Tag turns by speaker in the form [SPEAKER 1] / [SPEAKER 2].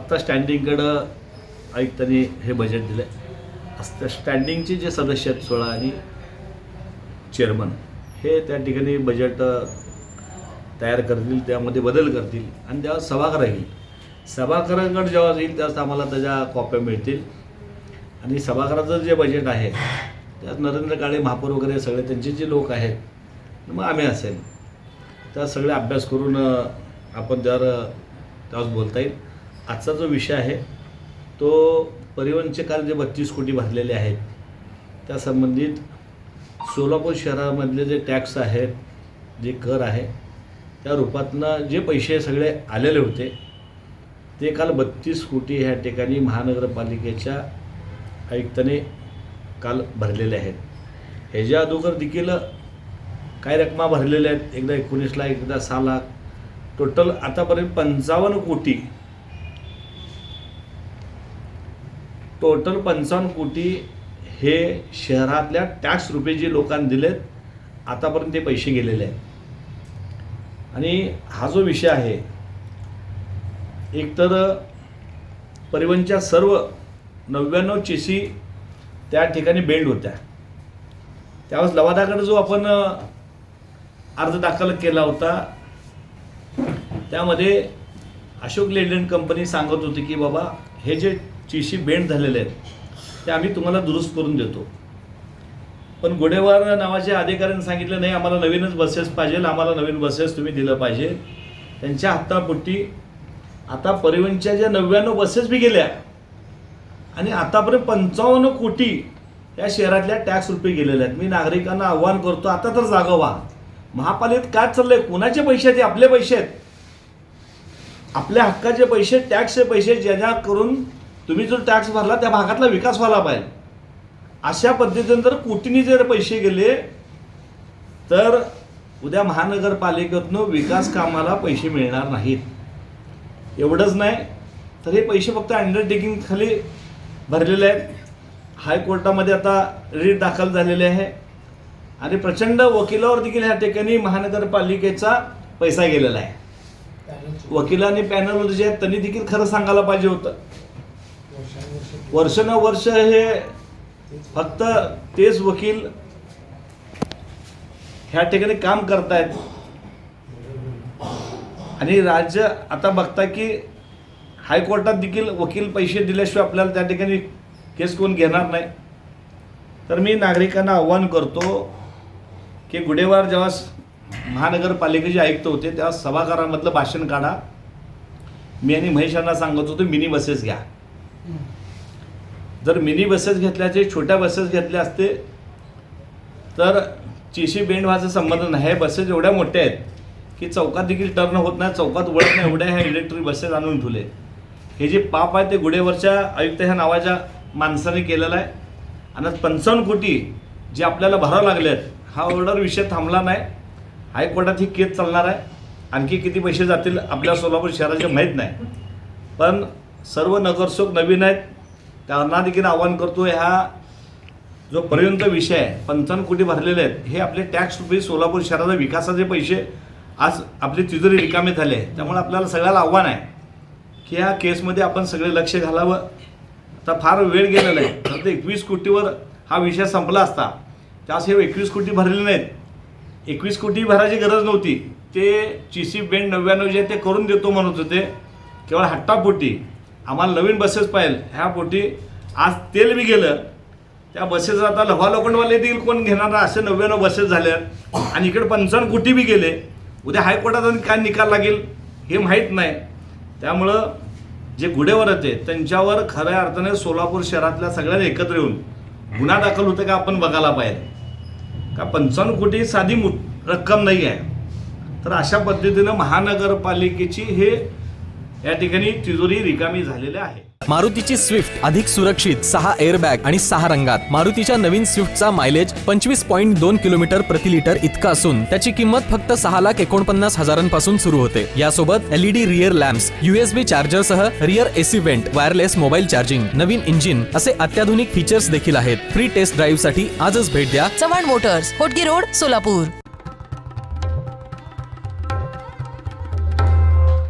[SPEAKER 1] आत्ता स्टँडिंगकडं आयुक्तांनी हे बजेट दिलं आहे. स्टँडिंगचे जे सदस्य आहेत 16 आणि चेअरमन हे त्या ठिकाणी बजेट तयार करतील, त्यामध्ये बदल करतील आणि जेव्हा सभागृह येईल, सभागृहाकडे जेव्हा येईल त्यावेळेस आम्हाला त्याच्या कॉप्या मिळतील आणि सभागृहाचं जे बजेट आहे त्यात नरेंद्र काळे महापौर वगैरे सगळे त्यांचे जे लोक आहेत मग आम्ही असेल त्या सगळे अभ्यास करून आपण त्यावेळेस बोलता येईल. आजचा जो विषय आहे तो परिवहनचे काल जे 32 कोटी भरलेले आहेत त्या संबंधित सोलापूर शहरामधले जे टॅक्स आहेत, जे कर आहे त्या रूपातनं जे पैसे सगळे आलेले होते ते काल 32 कोटी ह्या ठिकाणी महानगरपालिकेच्या आयुक्ताने काल भरलेले आहेत. ह्याच्या अगोदर देखील काही रकमा भरलेल्या आहेत, एकदा 19 लाख, एकदा 6 लाख, टोटल आतापर्यंत 55 कोटी, टोटल 55 कोटी हे शहरातल्या टॅक्स रुपये जे लोकांनी दिलेत आतापर्यंत ते पैसे गेलेले आहेत. आणि हा जो विषय आहे एकतर परिवहनच्या सर्व 99 चेसी त्या ठिकाणी बेंड होत्या. त्यावेळेस लवादाकडे जो आपण अर्ज दाखल केला होता त्यामध्ये अशोक लेलँड कंपनी सांगत होती की बाबा हे जे चेसी बेंड झालेले आहेत ते आम्ही तुम्हाला दुरुस्त करून देतो. पण गोडेवार नावाच्या अधिकाऱ्यांनी सांगितलं नाही, आम्हाला नवीनच बसेस पाहिजे, आम्हाला नवीन बसेस तुम्ही दिलं पाहिजे. त्यांच्या हप्तापोटी आता परिवहनच्या ज्या 99 बसेस बी गेल्या आणि आतापर्यंत 55 कोटी या शहरातल्या टॅक्स रुपये गेलेले आहेत. मी नागरिकांना आव्हान करतो, आता तर जागा व्हा. महापालिकेत काय चाललंय? कोणाचे पैसे आहेत? आपले पैसे आहेत, आपल्या हक्काचे पैसे, टॅक्सचे पैसे, ज्याच्या करून तुम्ही जो टॅक्स भरला त्या भागातला विकास व्हायला पाहिजे. अशा पद्धतीने जर कोटींनी जर पैसे गेले तर उद्या महानगरपालिकेतून विकास कामाला पैसे मिळणार नाहीत. एवढंच नाही तर हे पैसे फक्त अंडरटेकिंग खाली भरलेले आहेत. हायकोर्टामध्ये आता रीट दाखल झालेले आहे आणि प्रचंड वकिलावर देखील ह्या ठिकाणी महानगरपालिकेचा पैसा गेलेला आहे. वकिलांनी पॅनल जे आहेत त्यांनी देखील खरं सांगायला पाहिजे होतं. वर्षानुवर्ष हे फक्त तेच वकील ह्या ठिकाणी काम करतायत आणि राज्य आता बघता की हायकोर्टात देखील वकील पैसे दिल्याशिवाय आपल्याला त्या ठिकाणी केस कोण घेणार नाही. तर मी नागरिकांना आव्हान करतो की गुडेवार जेव्हा महानगरपालिकेचे आयुक्त होते तेव्हा सभागृहामधलं भाषण काढा. मी आणि महेशांना सांगत होतो मिनी बसेस घ्या. जर मिनी बसेस घेतल्याचे छोट्या बसेस घेतल्या असते तर चेसी बेंड व्हायचा संबंध नाही. बसेस एवढ्या मोठ्या आहेत की चौकात देखील टर्न होत नाही, चौकात वळत नाही, एवढ्या ह्या इलेक्ट्रिक बसेस आणून ठेवले. हे जे पाप आहे ते गुडेवरच्या आयुक्त ह्या नावाच्या माणसाने केलेलं आहे. आणि 55 कोटी जे आपल्याला भरावं लागले आहेत, हा ऑर्डर विषय थांबला नाही. हायकोर्टात ही केस चालणार आहे. आणखी किती पैसे जातील आपल्या सोलापूर शहराचे माहीत नाही. पण सर्व नगरसेवक नवीन आहेत, त्यांना देखील आव्हान करतो, ह्या जो पर्यंत विषय आहे 55 कोटी भरलेले आहेत हे आपले टॅक्स रुपये सोलापूर शहराचा विकासाचे पैसे आज आपली तिजोरी रिकामे झाले. त्यामुळे आपल्याला सगळ्याला आव्हान आहे की ह्या केसमध्ये आपण सगळे लक्ष घालावं. आता फार वेळ गेलेला आहे. तर 21 कोटीवर हा विषय संपला असता. त्यास हे 21 कोटी भरलेले नाहीत. 21 कोटी भरायची गरज नव्हती. ते चेसी बेंड 99 जे ते करून देतो म्हणत होते. केवळ हट्टापोटी आम्हाला नवीन बसेस पाहिजे ह्या पोटी आज तेल बी गेलं. त्या बसेस आता लव्हा लोखंडवाले देखील कोण घेणार असे 99 बसेस झाले आणि इकडे 55 कोटी बी गेले. उद्या हायकोर्टात काय निकाल लागेल हे माहीत नाही. त्यामुळं जे गुडेवर होते त्यांच्यावर खऱ्या अर्थाने सोलापूर शहरातल्या सगळ्यांनी एकत्र येऊन गुन्हा दाखल होते का आपण बघायला पाहिजे. का 55 कोटी साधी रक्कम नाही आहे. तर अशा पद्धतीनं महानगरपालिकेची हे या ठिकाणी तिजोरी रिकामी झालेली आहे.
[SPEAKER 2] मारुतीची स्विफ्ट अधिक सुरक्षित, 6 एअरबॅग आणि 6 रंगात. मारुतीच्या नवीन स्विफ्टचा मायलेज 25.2 किलोमीटर प्रति लिटर इतका असून त्याची किंमत फक्त 6,49,000 सुरू होते. यासोबत LED rear lamps, USB charger सह rear AC vent, wireless mobile charging, नवीन इंजिन असे अत्याधुनिक फीचर्स देखील आहेत. फ्री टेस्ट ड्राईव्ह साठी आजच भेट द्या
[SPEAKER 3] चव्हाण मोटर्स, होटगी रोड, सोलापूर.